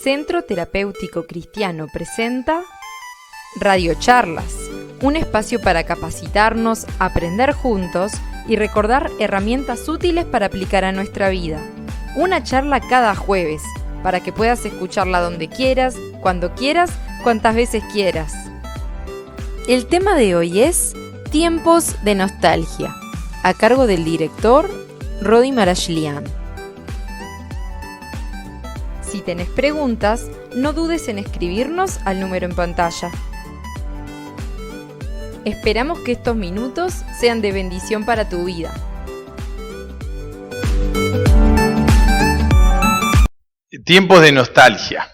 Centro Terapéutico Cristiano presenta Radiocharlas, un espacio para capacitarnos, aprender juntos y recordar herramientas útiles para aplicar a nuestra vida. Una charla cada jueves, para que puedas escucharla donde quieras, cuando quieras, cuantas veces quieras. El tema de hoy es Tiempos de Nostalgia, a cargo del director Rodi Marashlian. Si tenés preguntas, no dudes en escribirnos al número en pantalla. Esperamos que estos minutos sean de bendición para tu vida. Tiempos de nostalgia.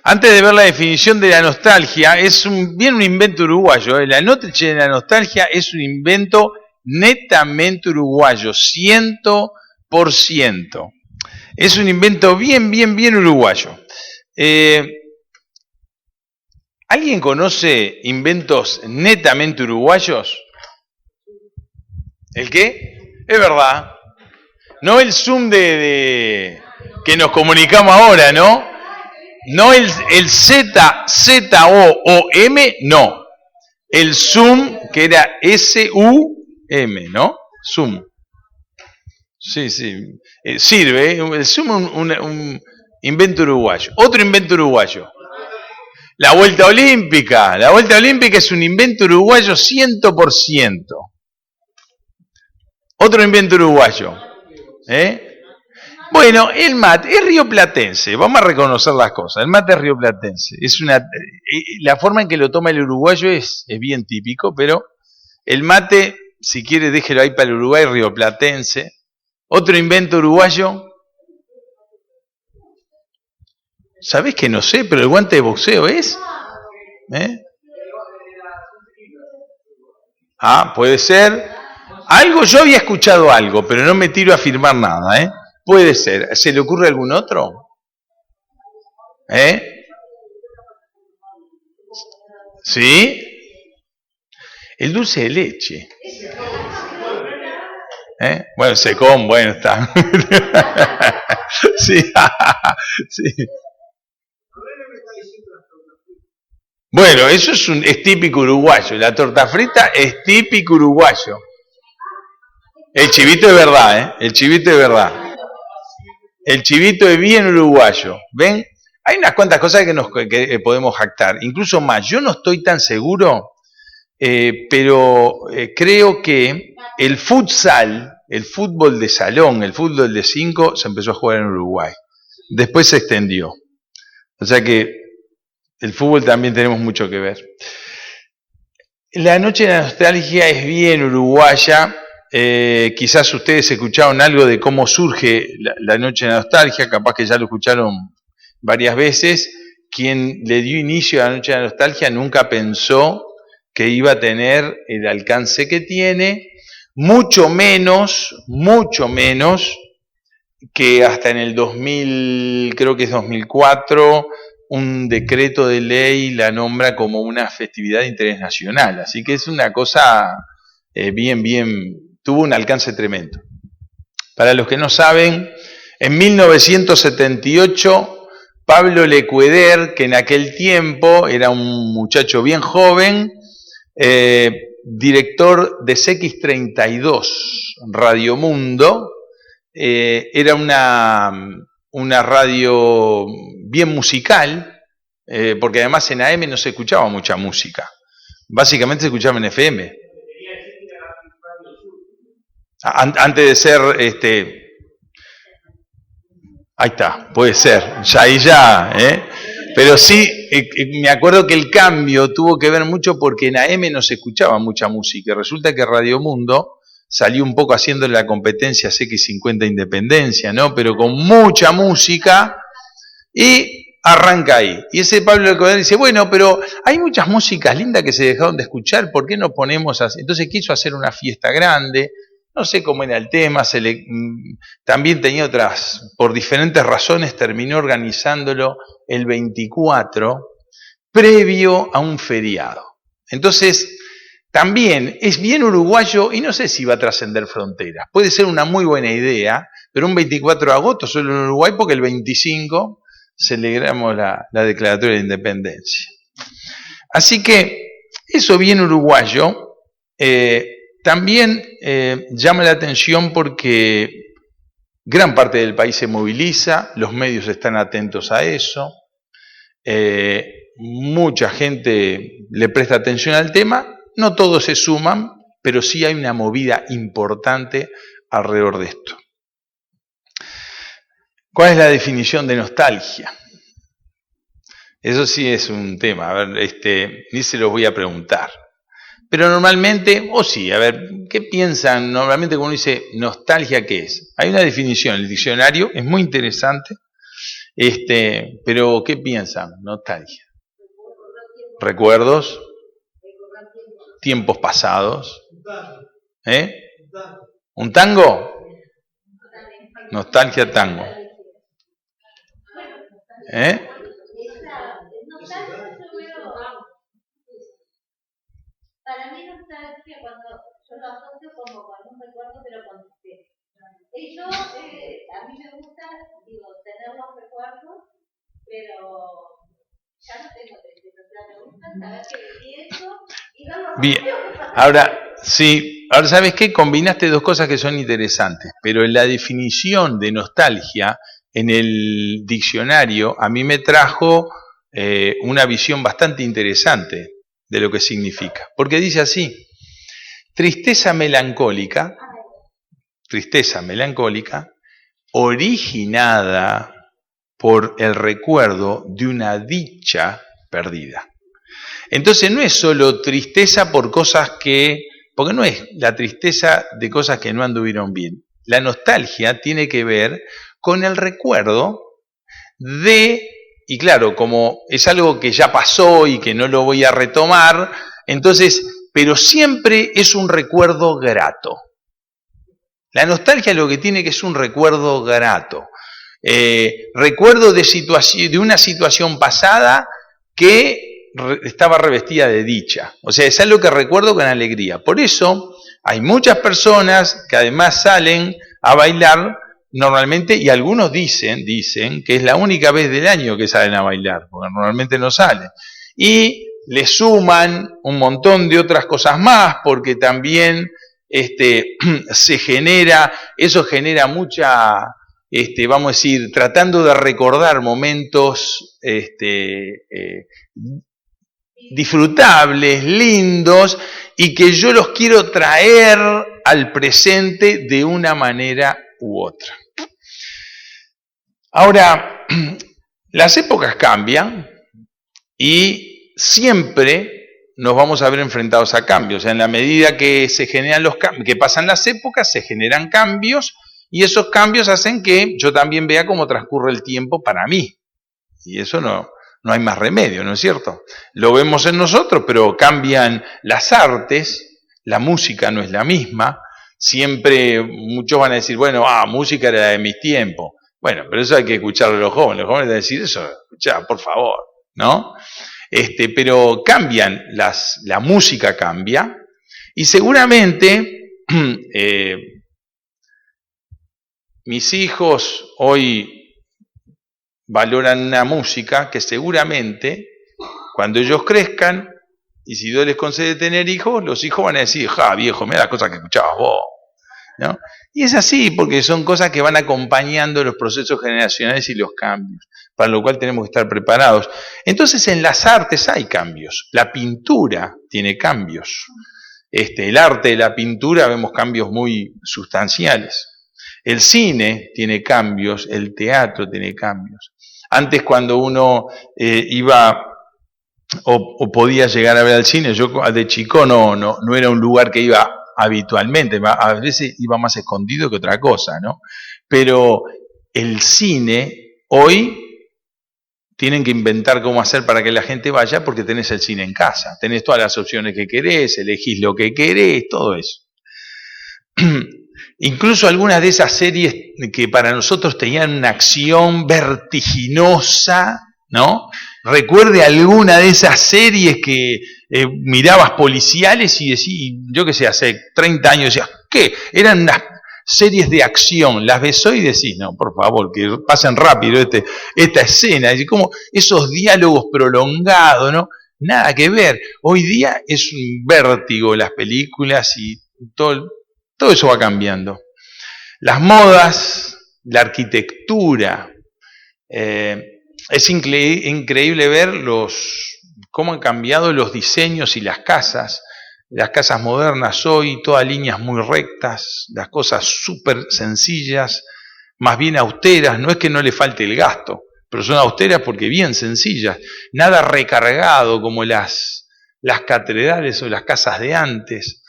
Antes de ver la definición de la nostalgia, es un invento uruguayo. La noche de la nostalgia es un invento netamente uruguayo, 100%. Es un invento bien uruguayo. ¿Alguien conoce inventos netamente uruguayos? ¿El qué? Es verdad. No el Zoom de que nos comunicamos ahora, ¿no? No el Z-O-O-M, no. El Zoom, que era S-U-M, ¿no? Zoom. Sí. Sirve, el Zoom un invento uruguayo. Otro invento uruguayo. La Vuelta Olímpica. La Vuelta Olímpica es un invento uruguayo 100%. Otro invento uruguayo. Bueno, el mate es rioplatense, vamos a reconocer las cosas. El mate es rioplatense. La forma en que lo toma el uruguayo es bien típico, pero el mate, si quiere, déjelo ahí para el Uruguay, rioplatense. Otro invento uruguayo. ¿Sabés que no sé? Pero el guante de boxeo es. Puede ser. Yo había escuchado algo, pero no me tiro a afirmar nada, Puede ser. ¿Se le ocurre algún otro? ¿Sí? El dulce de leche. Bueno, secón, bueno, está. Sí. Bueno, eso es típico uruguayo. La torta frita es típico uruguayo. El chivito es verdad, El chivito es verdad. El chivito es bien uruguayo. ¿Ven? Hay unas cuantas cosas que podemos jactar. Incluso más. Yo no estoy tan seguro, pero creo que el futsal, el fútbol de salón, el fútbol de 5, se empezó a jugar en Uruguay. Después se extendió. O sea que el fútbol también tenemos mucho que ver. La noche de la nostalgia es bien uruguaya. Quizás ustedes escucharon algo de cómo surge la noche de la nostalgia, capaz que ya lo escucharon varias veces. Quien le dio inicio a la noche de la nostalgia nunca pensó que iba a tener el alcance que tiene, mucho menos que hasta en el 2000, creo que es 2004, un decreto de ley la nombra como una festividad de interés nacional. Así que es una cosa tuvo un alcance tremendo. Para los que no saben, en 1978, Pablo Lecueder, que en aquel tiempo era un muchacho bien joven, director de CX32, Radio Mundo, era una radio bien musical, porque además en AM no se escuchaba mucha música, básicamente se escuchaba en FM. Antes de ser, ahí está, puede ser, pero sí, me acuerdo que el cambio tuvo que ver mucho porque en AM no se escuchaba mucha música. Resulta que Radio Mundo salió un poco haciendo la competencia CX50 Independencia, ¿no? Pero con mucha música, y arranca ahí. Y ese Pablo Lecueder dice, bueno, pero hay muchas músicas lindas que se dejaron de escuchar, ¿por qué no ponemos así? Entonces quiso hacer una fiesta grande. No sé cómo era el tema, también tenía otras, por diferentes razones, terminó organizándolo el 24, previo a un feriado. Entonces, también es bien uruguayo y no sé si va a trascender fronteras. Puede ser una muy buena idea, pero un 24 de agosto solo en Uruguay porque el 25 celebramos la declaratoria de independencia. Así que eso bien uruguayo también llama la atención porque gran parte del país se moviliza, los medios están atentos a eso, mucha gente le presta atención al tema. No todos se suman, pero sí hay una movida importante alrededor de esto. ¿Cuál es la definición de nostalgia? Eso sí es un tema, a ver, ni se los voy a preguntar. Pero normalmente, sí, a ver, ¿qué piensan? Normalmente cuando uno dice nostalgia, ¿qué es? Hay una definición en el diccionario, es muy interesante, pero ¿qué piensan? Nostalgia. ¿Recuerdos? Tiempos pasados. ¿Un tango? Nostalgia tango. Para mí nostalgia cuando yo lo asocio como con un recuerdo pero con tristeza. Y yo, a mí me gusta, tener los recuerdos, pero ya no tengo tristeza. O sea, me gusta saber que viví eso y no lo bien. Ahora, sí, ahora ¿sabes qué? Combinaste dos cosas que son interesantes, pero en la definición de nostalgia, en el diccionario, a mí me trajo una visión bastante interesante de lo que significa. Porque dice así, tristeza melancólica, originada por el recuerdo de una dicha perdida. Entonces no es solo tristeza por cosas porque no es la tristeza de cosas que no anduvieron bien. La nostalgia tiene que ver con el recuerdo y claro, como es algo que ya pasó y que no lo voy a retomar, entonces, pero siempre es un recuerdo grato. La nostalgia lo que tiene que es un recuerdo grato. Recuerdo de una situación pasada que estaba revestida de dicha. O sea, es algo que recuerdo con alegría. Por eso hay muchas personas que además salen a bailar normalmente, y algunos dicen que es la única vez del año que salen a bailar, porque normalmente no salen. Y le suman un montón de otras cosas más, porque también eso genera mucha, vamos a decir, tratando de recordar momentos disfrutables, lindos, y que yo los quiero traer al presente de una manera u otra. Ahora, las épocas cambian y siempre nos vamos a ver enfrentados a cambios. O sea, en la medida que se generan que pasan las épocas, se generan cambios y esos cambios hacen que yo también vea cómo transcurre el tiempo para mí. Y eso no hay más remedio, ¿no es cierto? Lo vemos en nosotros, pero cambian las artes, la música no es la misma. Siempre muchos van a decir, bueno, música era de mis tiempos. Bueno, pero eso hay que escucharlo a los jóvenes. Los jóvenes van a decir eso, escuchá, por favor, ¿no? Pero cambian, la música cambia, y seguramente mis hijos hoy valoran una música que seguramente cuando ellos crezcan, y si Dios les concede tener hijos, los hijos van a decir, viejo, mira las cosas que escuchabas vos, ¿no? Y es así, porque son cosas que van acompañando los procesos generacionales y los cambios, para lo cual tenemos que estar preparados. Entonces en las artes hay cambios, la pintura tiene cambios, el arte de la pintura vemos cambios muy sustanciales, el cine tiene cambios, el teatro tiene cambios. Antes cuando uno iba o podía llegar a ver al cine, yo de chico no era un lugar que iba habitualmente, a veces iba más escondido que otra cosa, ¿no? Pero el cine hoy tienen que inventar cómo hacer para que la gente vaya, porque tenés el cine en casa, tenés todas las opciones que querés, elegís lo que querés, todo eso. Incluso algunas de esas series que para nosotros tenían una acción vertiginosa, ¿no? Recuerde alguna de esas series que mirabas policiales y decías, yo qué sé, hace 30 años decías, ¿qué? Eran unas series de acción, las ves hoy y decís, no, por favor, que pasen rápido esta escena, y como esos diálogos prolongados, ¿no? Nada que ver. Hoy día es un vértigo las películas y todo eso va cambiando. Las modas, la arquitectura, es increíble ver cómo han cambiado los diseños y las casas modernas hoy, todas líneas muy rectas, las cosas súper sencillas, más bien austeras, no es que no le falte el gasto, pero son austeras porque bien sencillas, nada recargado como las catedrales o las casas de antes.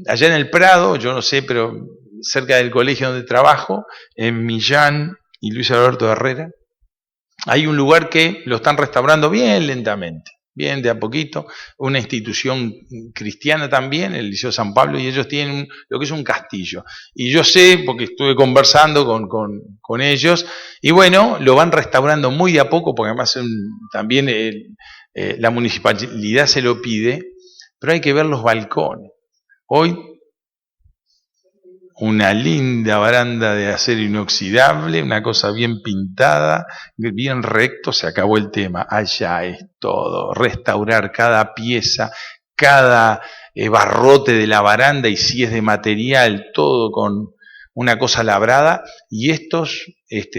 Allá en el Prado, yo no sé, pero cerca del colegio donde trabajo, en Millán y Luis Alberto Herrera, hay un lugar que lo están restaurando bien lentamente, bien de a poquito, una institución cristiana también, el Liceo San Pablo, y ellos tienen lo que es un castillo. Y yo sé, porque estuve conversando con ellos, y bueno, lo van restaurando muy de a poco, porque además también la municipalidad se lo pide, pero hay que ver los balcones. Hoy, una linda baranda de acero inoxidable, una cosa bien pintada, bien recto, se acabó el tema. Allá es todo, restaurar cada pieza, cada barrote de la baranda, y si es de material, todo con una cosa labrada. Y estos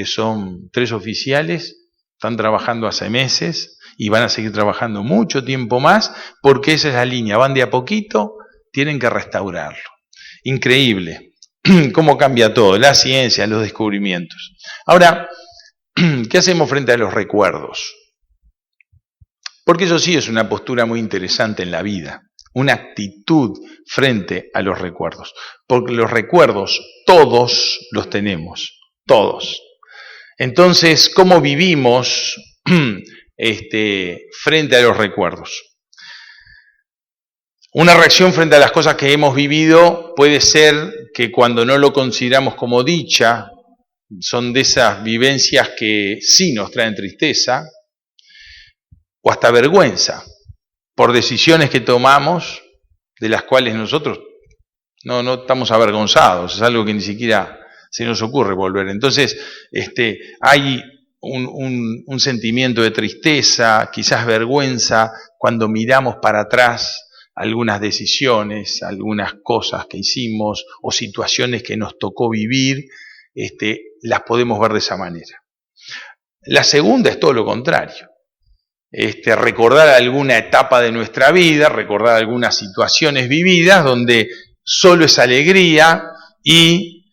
son 3 oficiales, están trabajando hace meses y van a seguir trabajando mucho tiempo más, porque esa es la línea, van de a poquito, tienen que restaurarlo. Increíble cómo cambia todo, la ciencia, los descubrimientos. Ahora, ¿qué hacemos frente a los recuerdos? Porque eso sí es una postura muy interesante en la vida, una actitud frente a los recuerdos. Porque los recuerdos todos los tenemos, todos. Entonces, ¿cómo vivimos frente a los recuerdos? Una reacción frente a las cosas que hemos vivido puede ser que cuando no lo consideramos como dicha, son de esas vivencias que sí nos traen tristeza o hasta vergüenza por decisiones que tomamos de las cuales nosotros no estamos avergonzados, es algo que ni siquiera se nos ocurre volver. Entonces, hay un sentimiento de tristeza, quizás vergüenza, cuando miramos para atrás algunas decisiones, algunas cosas que hicimos o situaciones que nos tocó vivir, las podemos ver de esa manera. La segunda es todo lo contrario. Recordar alguna etapa de nuestra vida, recordar algunas situaciones vividas donde solo es alegría y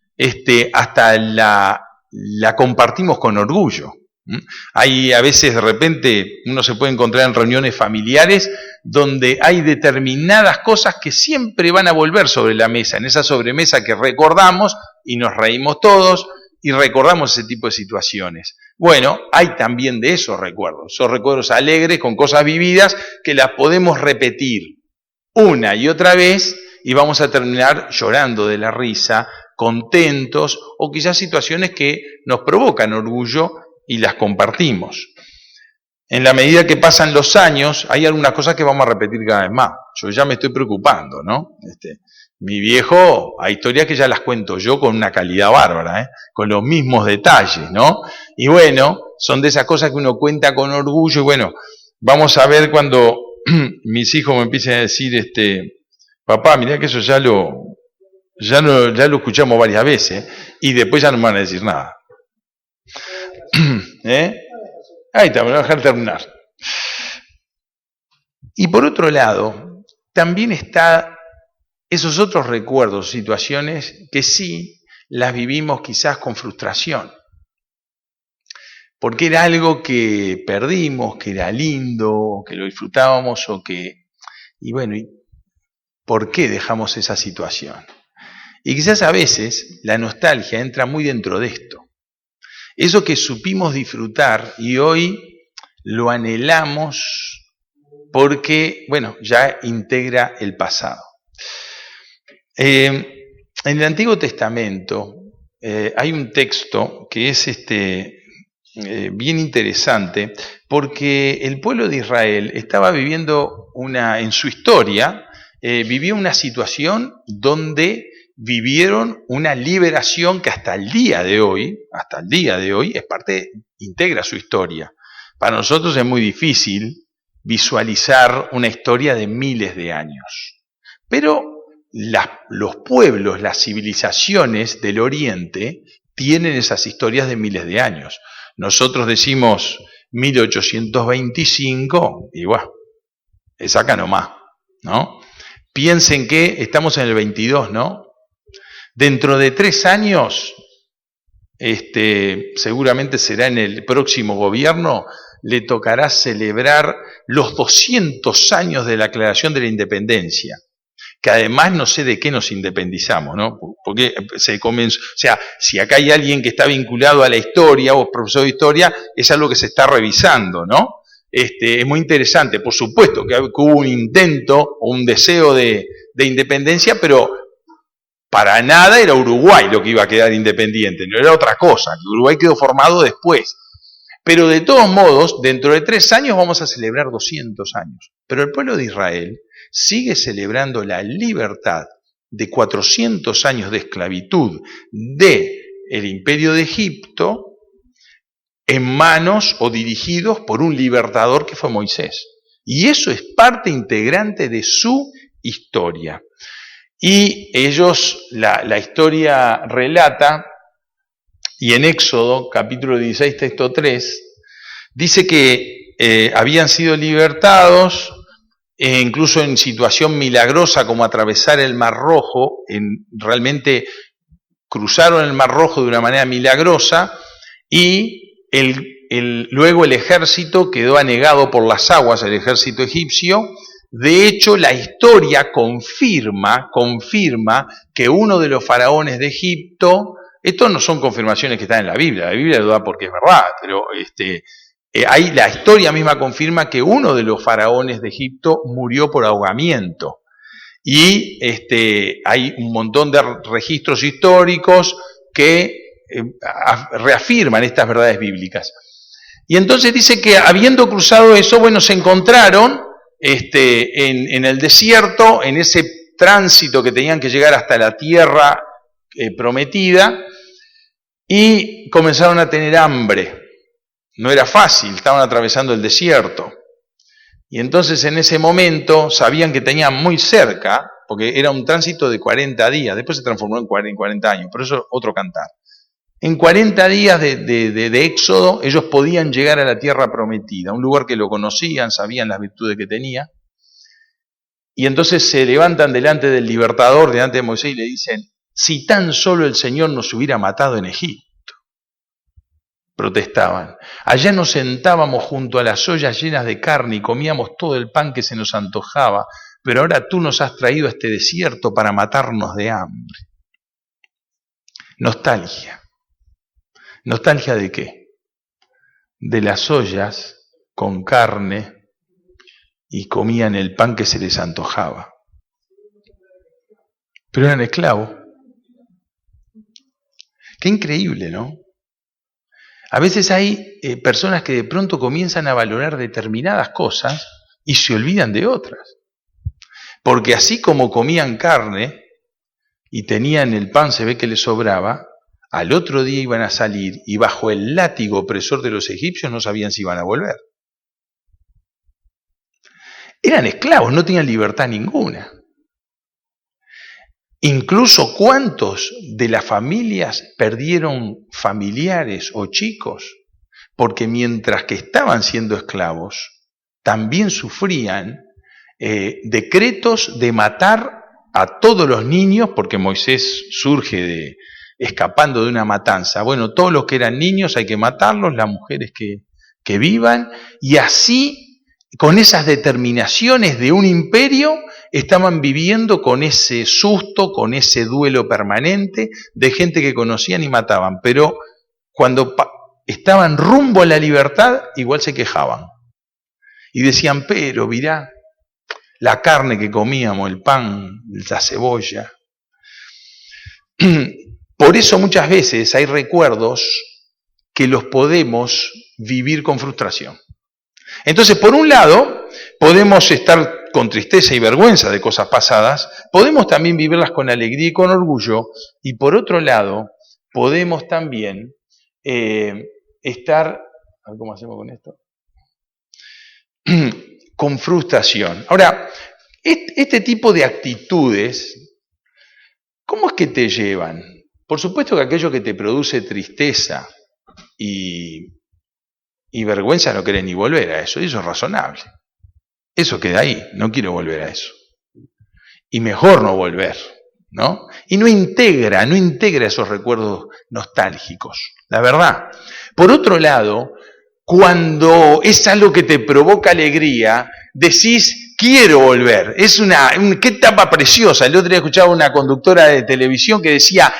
hasta la compartimos con orgullo. Hay a veces de repente uno se puede encontrar en reuniones familiares donde hay determinadas cosas que siempre van a volver sobre la mesa, en esa sobremesa que recordamos y nos reímos todos y recordamos ese tipo de situaciones. Bueno, hay también de esos recuerdos alegres con cosas vividas que las podemos repetir una y otra vez y vamos a terminar llorando de la risa, contentos o quizás situaciones que nos provocan orgullo y las compartimos. En la medida que pasan los años, hay algunas cosas que vamos a repetir cada vez más. Yo ya me estoy preocupando, ¿no? Mi viejo, hay historias que ya las cuento yo con una calidad bárbara, con los mismos detalles, ¿no? Y bueno, son de esas cosas que uno cuenta con orgullo. Y bueno, vamos a ver cuando mis hijos me empiecen a decir, papá, mirá que eso ya lo escuchamos varias veces, y después ya no me van a decir nada. Ahí está, me voy a dejar terminar. Y por otro lado, también está esos otros recuerdos, situaciones que sí las vivimos quizás con frustración, porque era algo que perdimos, que era lindo, que lo disfrutábamos y bueno, ¿por qué dejamos esa situación? Y quizás a veces la nostalgia entra muy dentro de esto. Eso que supimos disfrutar y hoy lo anhelamos porque, bueno, ya integra el pasado. En el Antiguo Testamento hay un texto que es bien interesante, porque el pueblo de Israel estaba viviendo en su historia, vivió una situación donde vivieron una liberación que hasta el día de hoy es integra su historia. Para nosotros es muy difícil visualizar una historia de miles de años, pero los pueblos, las civilizaciones del Oriente tienen esas historias de miles de años. Nosotros decimos 1825 y bueno, es acá nomás, ¿no? Piensen que estamos en el 22, ¿no? Dentro de 3 años, seguramente será en el próximo gobierno, le tocará celebrar los 200 años de la Declaración de la Independencia, que además no sé de qué nos independizamos, ¿no? Porque se comenzó, o sea, si acá hay alguien que está vinculado a la historia o profesor de historia, es algo que se está revisando, ¿no? Es muy interesante, por supuesto que hubo un intento o un deseo de independencia, pero para nada era Uruguay lo que iba a quedar independiente, no era otra cosa, Uruguay quedó formado después. Pero de todos modos, dentro de 3 años vamos a celebrar 200 años. Pero el pueblo de Israel sigue celebrando la libertad de 400 años de esclavitud del imperio de Egipto en manos o dirigidos por un libertador que fue Moisés. Y eso es parte integrante de su historia. Y ellos, la historia relata, y en Éxodo, capítulo 16, texto 3, dice que habían sido libertados, incluso en situación milagrosa como atravesar el Mar Rojo, realmente cruzaron el Mar Rojo de una manera milagrosa, y luego el ejército quedó anegado por las aguas, el ejército egipcio. De hecho, la historia confirma que uno de los faraones de Egipto, esto no son confirmaciones que están en la Biblia lo da porque es verdad, pero la historia misma confirma que uno de los faraones de Egipto murió por ahogamiento. Y hay un montón de registros históricos que reafirman estas verdades bíblicas. Y entonces dice que habiendo cruzado eso, bueno, se encontraron en el desierto, en ese tránsito que tenían que llegar hasta la tierra prometida, y comenzaron a tener hambre. No era fácil, estaban atravesando el desierto. Y entonces en ese momento sabían que tenían muy cerca, porque era un tránsito de 40 días, después se transformó en 40 años, pero eso es otro cantar. En 40 días de éxodo, ellos podían llegar a la tierra prometida, un lugar que lo conocían, sabían las virtudes que tenía. Y entonces se levantan delante del libertador, delante de Moisés, y le dicen: si tan solo el Señor nos hubiera matado en Egipto. Protestaban. Allá nos sentábamos junto a las ollas llenas de carne y comíamos todo el pan que se nos antojaba, pero ahora tú nos has traído a este desierto para matarnos de hambre. Nostalgia. ¿Nostalgia de qué? De las ollas con carne y comían el pan que se les antojaba. Pero eran esclavos. Qué increíble, ¿no? A veces hay personas que de pronto comienzan a valorar determinadas cosas y se olvidan de otras. Porque así como comían carne y tenían el pan, se ve que les sobraba, al otro día iban a salir y bajo el látigo opresor de los egipcios no sabían si iban a volver. Eran esclavos, no tenían libertad ninguna. Incluso cuántos de las familias perdieron familiares o chicos, porque mientras que estaban siendo esclavos, también sufrían decretos de matar a todos los niños, porque Moisés surge escapando de una matanza. Bueno, todos los que eran niños hay que matarlos, las mujeres que vivan, y así, con esas determinaciones de un imperio, estaban viviendo con ese susto, con ese duelo permanente de gente que conocían y mataban. Pero cuando estaban rumbo a la libertad, igual se quejaban. Y decían: pero mirá, la carne que comíamos, el pan, la cebolla. Por eso muchas veces hay recuerdos que los podemos vivir con frustración. Entonces, por un lado, podemos estar con tristeza y vergüenza de cosas pasadas, podemos también vivirlas con alegría y con orgullo, y por otro lado, podemos también estar, a ver cómo hacemos con esto, con frustración. Ahora, este tipo de actitudes, ¿cómo es que te llevan? Por supuesto que aquello que te produce tristeza y vergüenza no querés ni volver a eso, y eso es razonable. Eso queda ahí, no quiero volver a eso. Y mejor no volver, ¿no? Y no integra esos recuerdos nostálgicos, la verdad. Por otro lado, cuando es algo que te provoca alegría, decís, quiero volver. Qué etapa preciosa. El otro día escuchaba una conductora de televisión que decían,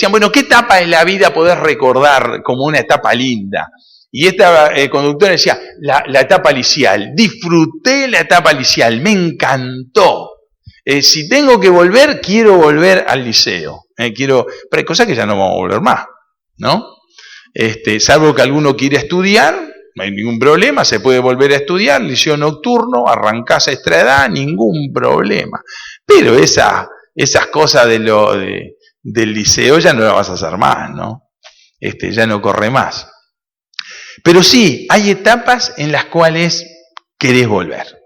bueno, ¿qué etapa en la vida podés recordar como una etapa linda? Y esta conductora decía, la etapa liceal. Disfruté la etapa liceal, me encantó. Si tengo que volver, quiero volver al liceo. Pero hay cosas que ya no vamos a volver más, ¿no? Salvo que alguno quiera estudiar, no hay ningún problema, se puede volver a estudiar, liceo nocturno, arrancás a esta edad, ningún problema. Pero esas cosas del liceo ya no las vas a hacer más, ¿no? Ya no corre más. Pero sí, hay etapas en las cuales querés volver.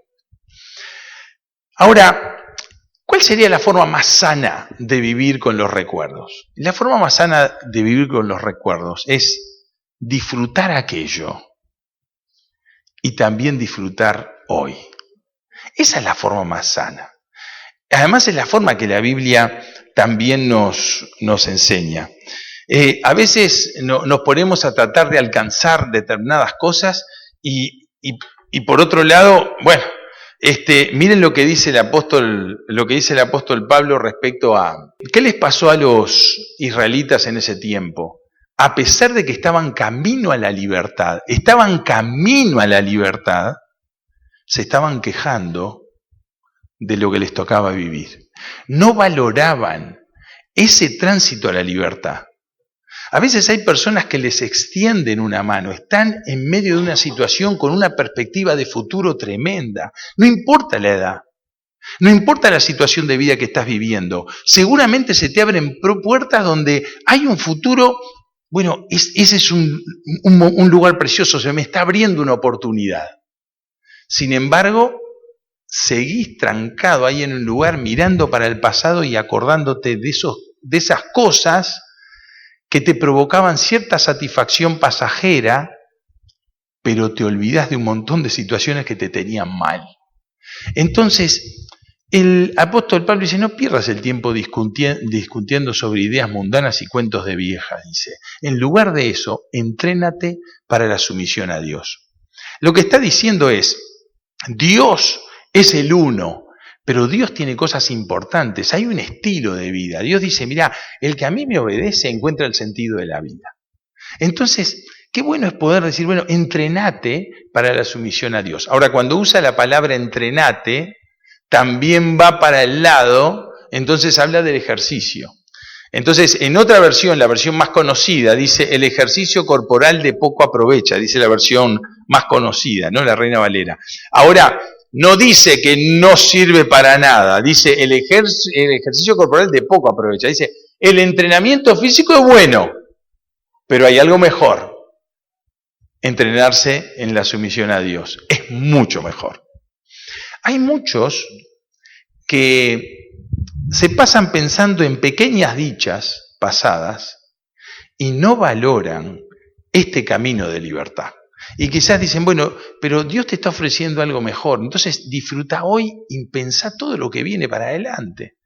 Ahora, ¿cuál sería la forma más sana de vivir con los recuerdos? La forma más sana de vivir con los recuerdos es disfrutar aquello y también disfrutar hoy. Esa es la forma más sana. Además es la forma que la Biblia también nos enseña. A veces nos ponemos a tratar de alcanzar determinadas cosas y por otro lado, bueno, miren lo que dice el apóstol Pablo respecto a ¿qué les pasó a los israelitas en ese tiempo? A pesar de que estaban camino a la libertad, se estaban quejando de lo que les tocaba vivir. No valoraban ese tránsito a la libertad. A veces hay personas que les extienden una mano, están en medio de una situación con una perspectiva de futuro tremenda. No importa la edad, no importa la situación de vida que estás viviendo. Seguramente se te abren puertas donde hay un futuro, bueno, ese es un lugar precioso, se me está abriendo una oportunidad. Sin embargo, seguís trancado ahí en un lugar mirando para el pasado y acordándote de esas cosas que te provocaban cierta satisfacción pasajera, pero te olvidás de un montón de situaciones que te tenían mal. Entonces, el apóstol Pablo dice, no pierdas el tiempo discutiendo sobre ideas mundanas y cuentos de viejas, dice. En lugar de eso, entrénate para la sumisión a Dios. Lo que está diciendo es, Dios es el uno, pero Dios tiene cosas importantes, hay un estilo de vida. Dios dice, mira, el que a mí me obedece encuentra el sentido de la vida. Entonces, qué bueno es poder decir, bueno, entrenate para la sumisión a Dios. Ahora, cuando usa la palabra entrenate, también va para el lado, entonces habla del ejercicio. Entonces, en otra versión, la versión más conocida, dice, el ejercicio corporal de poco aprovecha, dice la versión más conocida, ¿no? La Reina Valera. Ahora, no dice que no sirve para nada, dice el ejercicio corporal de poco aprovecha. Dice, el entrenamiento físico es bueno, pero hay algo mejor. Entrenarse en la sumisión a Dios es mucho mejor. Hay muchos que se pasan pensando en pequeñas dichas pasadas y no valoran este camino de libertad. Y quizás dicen, bueno, pero Dios te está ofreciendo algo mejor, entonces disfruta hoy y pensá todo lo que viene para adelante.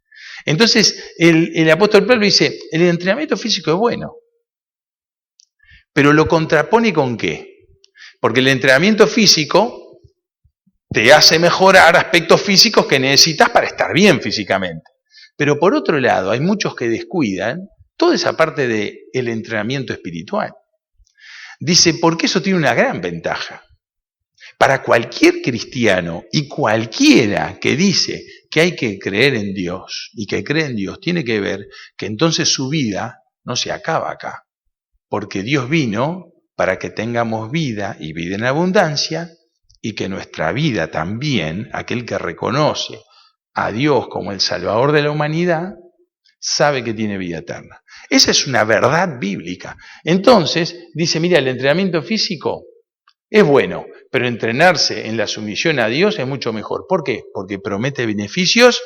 Entonces el apóstol Pablo dice, el entrenamiento físico es bueno, pero lo contrapone ¿con qué? Porque el entrenamiento físico te hace mejorar aspectos físicos que necesitas para estar bien físicamente. Pero por otro lado, hay muchos que descuidan toda esa parte del entrenamiento espiritual. Dice, porque eso tiene una gran ventaja. Para cualquier cristiano y cualquiera que dice que hay que creer en Dios y que cree en Dios, tiene que ver que entonces su vida no se acaba acá. porque Dios vino para que tengamos vida y vida en abundancia, y que nuestra vida también, aquel que reconoce a Dios como el Salvador de la humanidad, sabe que tiene vida eterna. Esa es una verdad bíblica. Entonces, dice, mira, el entrenamiento físico es bueno, pero entrenarse en la sumisión a Dios es mucho mejor. ¿Por qué? Porque promete beneficios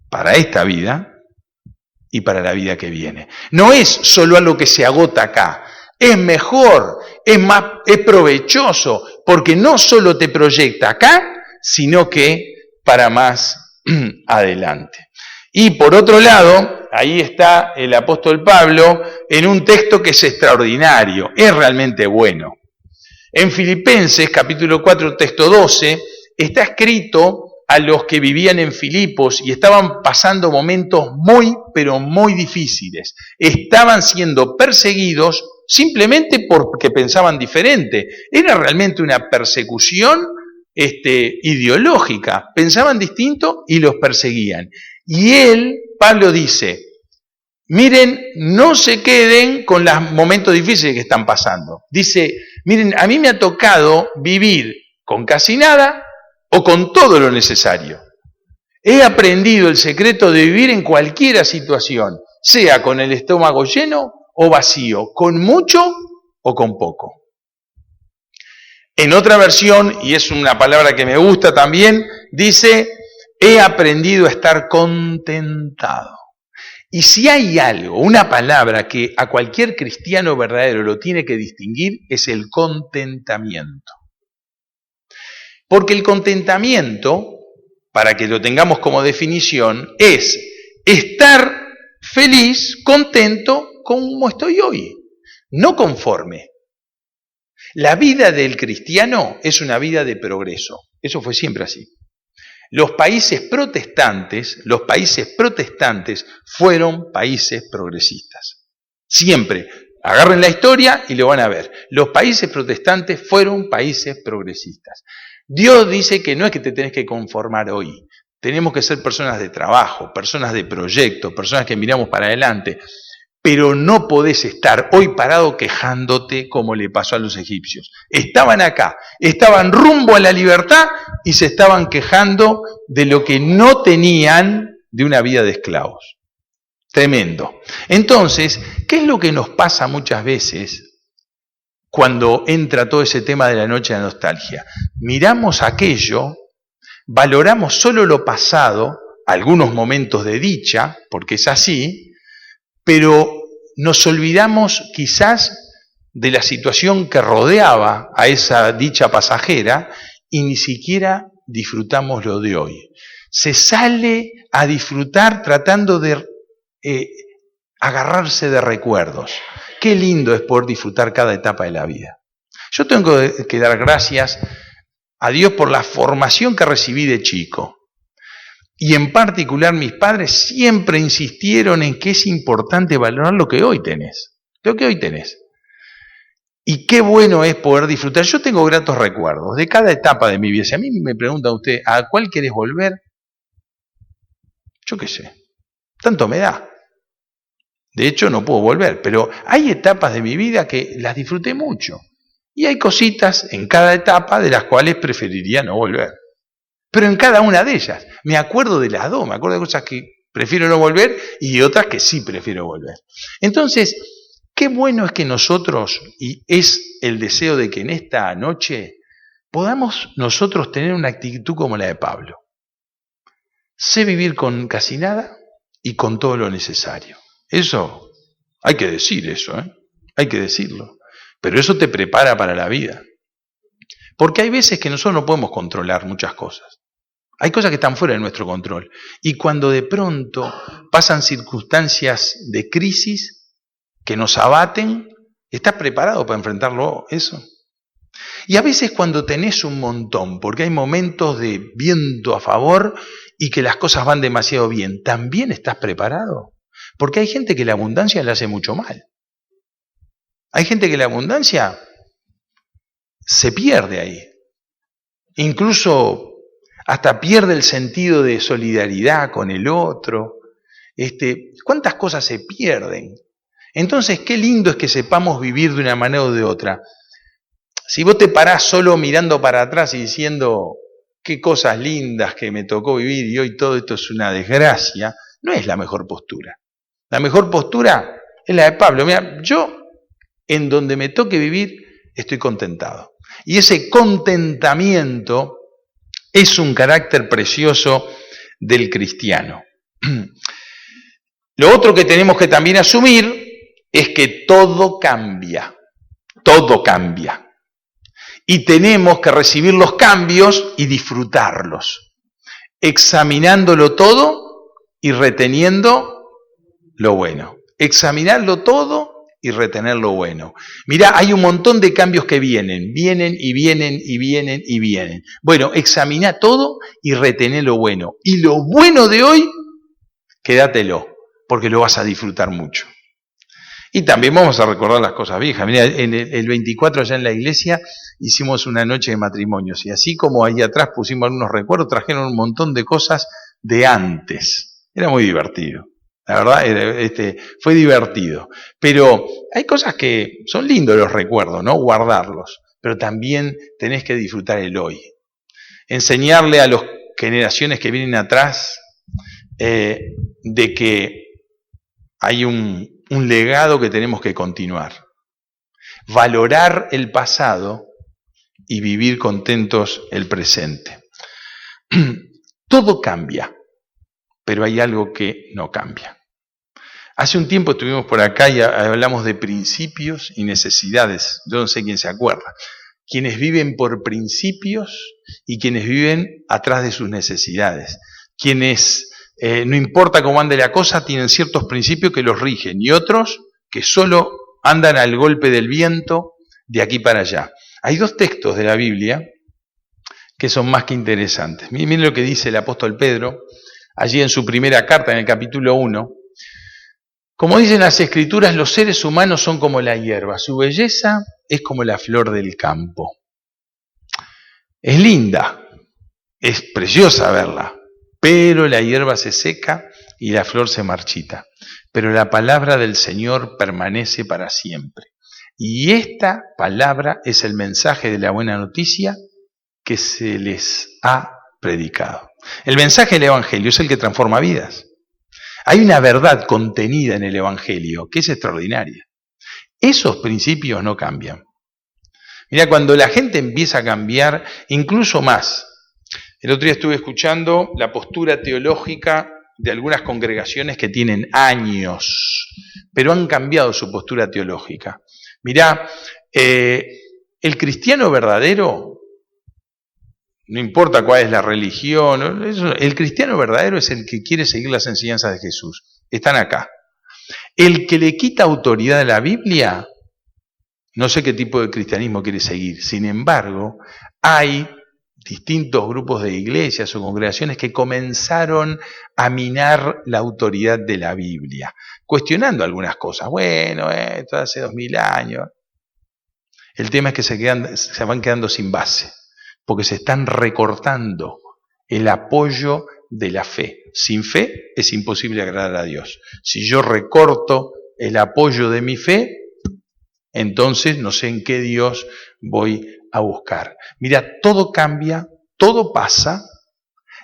para esta vida y para la vida que viene. No es solo algo que se agota acá. Es mejor, es provechoso, porque no solo te proyecta acá, sino que para más adelante. Y por otro lado, ahí está el apóstol Pablo en un texto que es extraordinario, es realmente bueno. En Filipenses, capítulo 4, texto 12, está escrito a los que vivían en Filipos y estaban pasando momentos muy, pero muy difíciles. Estaban siendo perseguidos simplemente porque pensaban diferente. Era realmente una persecución ideológica. Pensaban distinto y los perseguían. Y Pablo dice, miren, no se queden con los momentos difíciles que están pasando. Dice, miren, a mí me ha tocado vivir con casi nada o con todo lo necesario. He aprendido el secreto de vivir en cualquier situación, sea con el estómago lleno o vacío, con mucho o con poco. En otra versión, y es una palabra que me gusta también, dice, he aprendido a estar contentado. Y si hay algo, una palabra que a cualquier cristiano verdadero lo tiene que distinguir, es el contentamiento. Porque el contentamiento, para que lo tengamos como definición, es estar feliz, contento como estoy hoy, no conforme. La vida del cristiano es una vida de progreso, eso fue siempre así. Los países protestantes fueron países progresistas. Siempre. Agarren la historia y lo van a ver. Los países protestantes fueron países progresistas. Dios dice que no es que te tenés que conformar hoy. Tenemos que ser personas de trabajo, personas de proyecto, personas que miramos para adelante. Pero no podés estar hoy parado quejándote como le pasó a los egipcios. Estaban acá, estaban rumbo a la libertad y se estaban quejando de lo que no tenían de una vida de esclavos. Tremendo. Entonces, ¿qué es lo que nos pasa muchas veces cuando entra todo ese tema de la noche de la nostalgia? Miramos aquello, valoramos solo lo pasado, algunos momentos de dicha, porque es así, pero nos olvidamos quizás de la situación que rodeaba a esa dicha pasajera y ni siquiera disfrutamos lo de hoy. Se sale a disfrutar tratando de agarrarse de recuerdos. Qué lindo es poder disfrutar cada etapa de la vida. Yo tengo que dar gracias a Dios por la formación que recibí de chico. Y en particular mis padres siempre insistieron en que es importante valorar lo que hoy tenés. Lo que hoy tenés. Y qué bueno es poder disfrutar. Yo tengo gratos recuerdos de cada etapa de mi vida. Si a mí me pregunta usted, ¿a cuál querés volver? Yo qué sé. Tanto me da. De hecho, no puedo volver. Pero hay etapas de mi vida que las disfruté mucho. Y hay cositas en cada etapa de las cuales preferiría no volver. Pero en cada una de ellas, me acuerdo de las dos, me acuerdo de cosas que prefiero no volver y de otras que sí prefiero volver. Entonces, qué bueno es que nosotros, y es el deseo de que en esta noche podamos nosotros tener una actitud como la de Pablo. Sé vivir con casi nada y con todo lo necesario. Eso, hay que decir eso, hay que decirlo. Pero eso te prepara para la vida. Porque hay veces que nosotros no podemos controlar muchas cosas. Hay cosas que están fuera de nuestro control. Y cuando de pronto pasan circunstancias de crisis que nos abaten, ¿estás preparado para enfrentarlo eso? Y a veces cuando tenés un montón, porque hay momentos de viento a favor y que las cosas van demasiado bien, ¿también estás preparado? Porque hay gente que la abundancia le hace mucho mal. Hay gente que la abundancia se pierde ahí. Incluso hasta pierde el sentido de solidaridad con el otro. ¿Cuántas cosas se pierden Entonces, qué lindo es que sepamos vivir de una manera o de otra. Si vos te parás solo mirando para atrás y diciendo qué cosas lindas que me tocó vivir y hoy todo esto es una desgracia, no es la mejor postura. La mejor postura es la de Pablo. Mira, yo en donde me toque vivir estoy contentado. Y ese contentamiento es un carácter precioso del cristiano. Lo otro que tenemos que también asumir es que todo cambia. Todo cambia. Y tenemos que recibir los cambios y disfrutarlos, examinándolo todo y reteniendo lo bueno. Examinarlo todo y retener lo bueno. Mirá, hay un montón de cambios que vienen y vienen. Bueno, examina todo y retener lo bueno. Y lo bueno de hoy, quédatelo, porque lo vas a disfrutar mucho. Y también vamos a recordar las cosas viejas. Mirá, en el 24 allá en la iglesia hicimos una noche de matrimonios. Y así como ahí atrás pusimos algunos recuerdos, trajeron un montón de cosas de antes. Era muy divertido. La verdad, fue divertido. Pero hay cosas que son lindos los recuerdos, ¿no? Guardarlos. Pero también tenés que disfrutar el hoy. Enseñarle a las generaciones que vienen atrás de que hay un legado que tenemos que continuar. Valorar el pasado y vivir contentos el presente. Todo cambia, pero hay algo que no cambia. Hace un tiempo estuvimos por acá y hablamos de principios y necesidades. Yo no sé quién se acuerda. Quienes viven por principios y quienes viven atrás de sus necesidades. Quienes, no importa cómo ande la cosa, tienen ciertos principios que los rigen y otros que solo andan al golpe del viento de aquí para allá. Hay dos textos de la Biblia que son más que interesantes. Miren lo que dice el apóstol Pedro, allí en su primera carta, en el capítulo 1. Como dicen las Escrituras, los seres humanos son como la hierba, su belleza es como la flor del campo. Es linda, es preciosa verla, pero la hierba se seca y la flor se marchita. Pero la palabra del Señor permanece para siempre. Y esta palabra es el mensaje de la buena noticia que se les ha predicado. El mensaje del Evangelio es el que transforma vidas. Hay una verdad contenida en el Evangelio que es extraordinaria. Esos principios no cambian. Mira, cuando la gente empieza a cambiar, incluso más. El otro día estuve escuchando la postura teológica de algunas congregaciones que tienen años, pero han cambiado su postura teológica. Mirá, el cristiano verdadero, no importa cuál es la religión, el cristiano verdadero es el que quiere seguir las enseñanzas de Jesús. Están acá. El que le quita autoridad a la Biblia, no sé qué tipo de cristianismo quiere seguir. Sin embargo, hay distintos grupos de iglesias o congregaciones que comenzaron a minar la autoridad de la Biblia, cuestionando algunas cosas. Bueno, esto hace 2000 años. El tema es que se van quedando sin base, porque se están recortando el apoyo de la fe. Sin fe es imposible agradar a Dios. Si yo recorto el apoyo de mi fe, entonces no sé en qué Dios voy a buscar. Mira, todo cambia, todo pasa,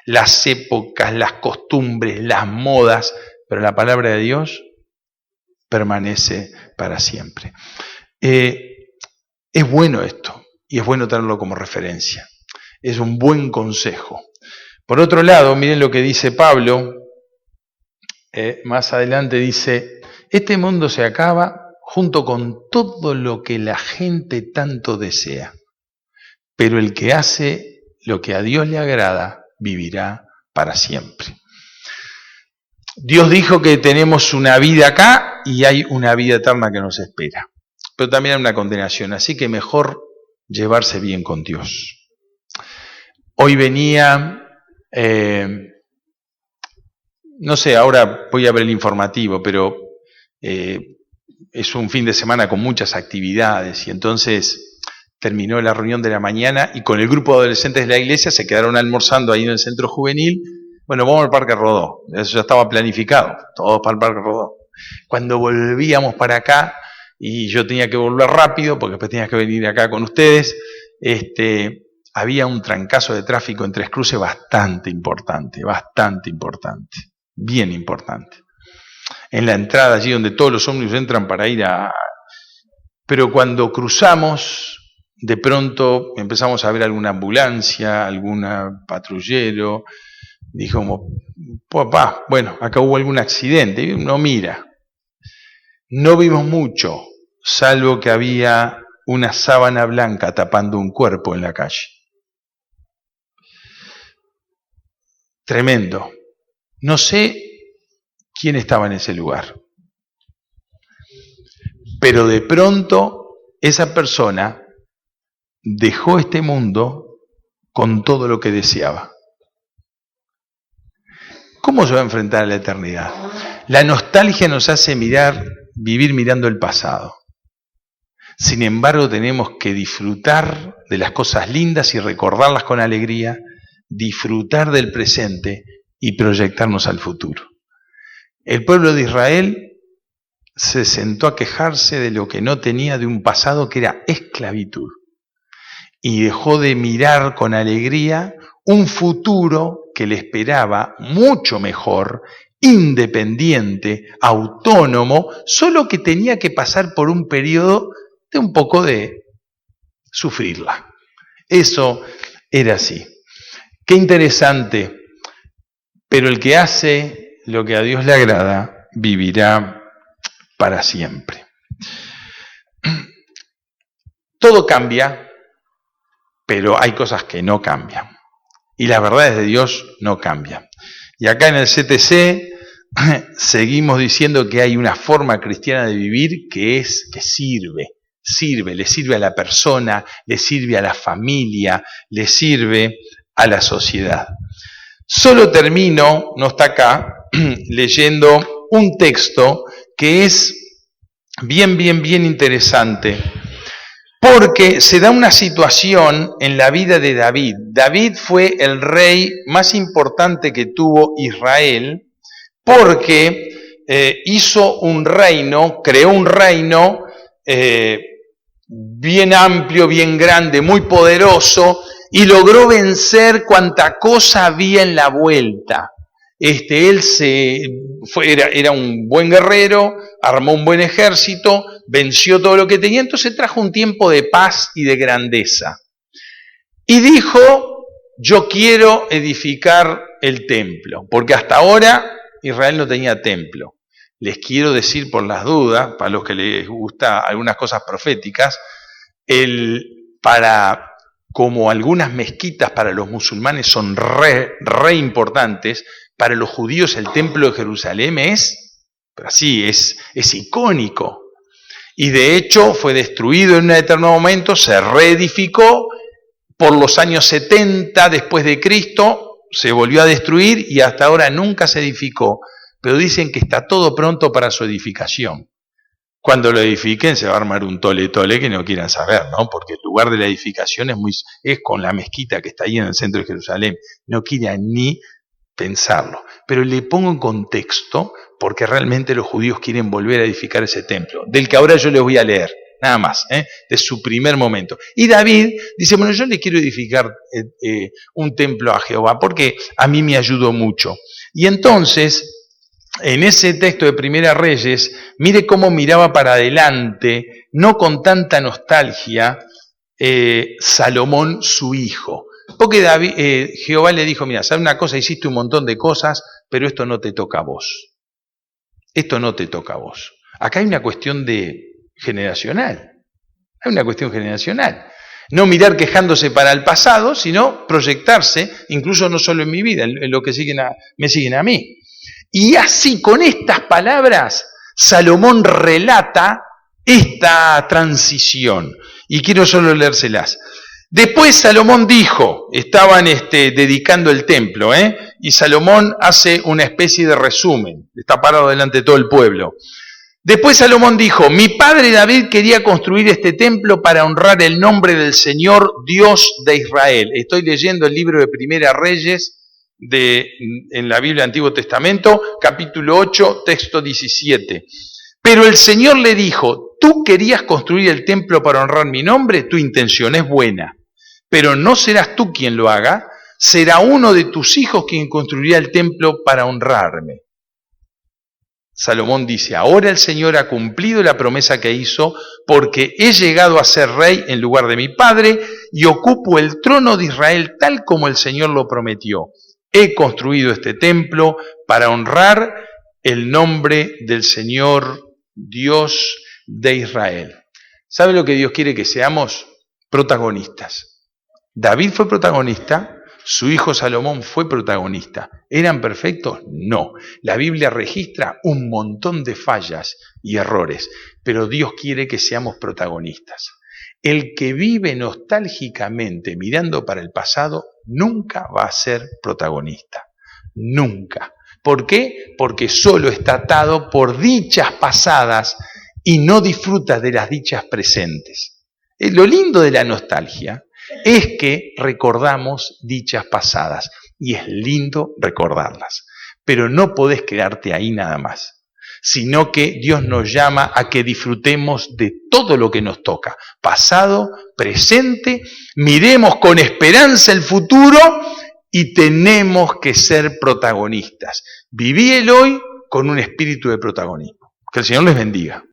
las épocas, las costumbres, las modas, pero la palabra de Dios permanece para siempre. Es bueno esto, y es bueno tenerlo como referencia. Es un buen consejo. Por otro lado, miren lo que dice Pablo, más adelante dice, este mundo se acaba junto con todo lo que la gente tanto desea, pero el que hace lo que a Dios le agrada, vivirá para siempre. Dios dijo que tenemos una vida acá y hay una vida eterna que nos espera, pero también hay una condenación, así que mejor llevarse bien con Dios. Hoy venía, no sé, ahora voy a ver el informativo, pero es un fin de semana con muchas actividades y entonces terminó la reunión de la mañana y con el grupo de adolescentes de la iglesia se quedaron almorzando ahí en el centro juvenil. Bueno, vamos al Parque Rodó, eso ya estaba planificado, todos para el Parque Rodó. Cuando volvíamos para acá, y yo tenía que volver rápido, porque después tenía que venir acá con ustedes, había un trancazo de tráfico en Tres Cruces bastante importante, bien importante. En la entrada allí donde todos los ómnibus entran para ir a... Pero cuando cruzamos, de pronto empezamos a ver alguna ambulancia, algún patrullero. Dijimos, papá, bueno, acá hubo algún accidente. Y uno mira. No vimos mucho, salvo que había una sábana blanca tapando un cuerpo en la calle. Tremendo. No sé quién estaba en ese lugar. Pero de pronto esa persona dejó este mundo con todo lo que deseaba. ¿Cómo se va a enfrentar a la eternidad? La nostalgia nos hace vivir mirando el pasado. Sin embargo, tenemos que disfrutar de las cosas lindas y recordarlas con alegría, disfrutar del presente y proyectarnos al futuro. El pueblo de Israel se sentó a quejarse de lo que no tenía, de un pasado que era esclavitud, y dejó de mirar con alegría un futuro que le esperaba mucho mejor, independiente, autónomo, solo que tenía que pasar por un periodo de un poco de sufrirla. Eso era así. Qué interesante, pero el que hace lo que a Dios le agrada, vivirá para siempre. Todo cambia, pero hay cosas que no cambian. Y las verdades de Dios no cambian. Y acá en el CTC seguimos diciendo que hay una forma cristiana de vivir que sirve, le sirve a la persona, le sirve a la familia, le sirve a la sociedad. Solo termino, no está acá, leyendo un texto que es bien interesante, porque se da una situación en la vida de David. David fue el rey más importante que tuvo Israel, porque hizo un reino, creó un reino bien amplio, bien grande, muy poderoso, y logró vencer cuanta cosa había en la vuelta. Él era un buen guerrero, armó un buen ejército, venció todo lo que tenía, entonces trajo un tiempo de paz y de grandeza. Y dijo, yo quiero edificar el templo, porque hasta ahora Israel no tenía templo. Les quiero decir por las dudas, para los que les gusta algunas cosas proféticas, como algunas mezquitas para los musulmanes son re importantes, para los judíos el templo de Jerusalén es icónico. Y de hecho fue destruido en un determinado momento, se reedificó, por los años 70 después de Cristo, se volvió a destruir y hasta ahora nunca se edificó. Pero dicen que está todo pronto para su edificación. Cuando lo edifiquen se va a armar un tole que no quieran saber, ¿no? Porque el lugar de la edificación es con la mezquita que está ahí en el centro de Jerusalén. No quieran ni pensarlo. Pero le pongo en contexto porque realmente los judíos quieren volver a edificar ese templo, del que ahora yo les voy a leer, nada más, de su primer momento. Y David dice, bueno, yo le quiero edificar un templo a Jehová porque a mí me ayudó mucho. Y entonces, en ese texto de Primera Reyes, mire cómo miraba para adelante, no con tanta nostalgia, Salomón su hijo. Porque Jehová le dijo, mira, ¿sabes una cosa? Hiciste un montón de cosas, pero esto no te toca a vos. Esto no te toca a vos. Acá hay una cuestión generacional. Hay una cuestión generacional. No mirar quejándose para el pasado, sino proyectarse, incluso no solo en mi vida, en lo que me siguen a mí. Y así, con estas palabras, Salomón relata esta transición. Y quiero solo leérselas. Después Salomón dijo, estaban dedicando el templo, y Salomón hace una especie de resumen, está parado delante de todo el pueblo. Después Salomón dijo, mi padre David quería construir este templo para honrar el nombre del Señor, Dios de Israel. Estoy leyendo el libro de Primera Reyes, en la Biblia del Antiguo Testamento, capítulo 8, texto 17. Pero el Señor le dijo, tú querías construir el templo para honrar mi nombre, tu intención es buena, pero no serás tú quien lo haga, será uno de tus hijos quien construirá el templo para honrarme. Salomón dice, ahora el Señor ha cumplido la promesa que hizo, porque he llegado a ser rey en lugar de mi padre y ocupo el trono de Israel tal como el Señor lo prometió. He construido este templo para honrar el nombre del Señor Dios de Israel. ¿Sabe lo que Dios quiere que seamos? Protagonistas. David fue protagonista. Su hijo Salomón fue protagonista. ¿Eran perfectos? No. La Biblia registra un montón de fallas y errores, pero Dios quiere que seamos protagonistas. El que vive nostálgicamente mirando para el pasado nunca va a ser protagonista. Nunca. ¿Por qué? Porque solo está atado por dichas pasadas y no disfruta de las dichas presentes. Lo lindo de la nostalgia es que recordamos dichas pasadas y es lindo recordarlas, pero no podés quedarte ahí nada más, sino que Dios nos llama a que disfrutemos de todo lo que nos toca, pasado, presente, miremos con esperanza el futuro y tenemos que ser protagonistas. Viví el hoy con un espíritu de protagonismo. Que el Señor les bendiga.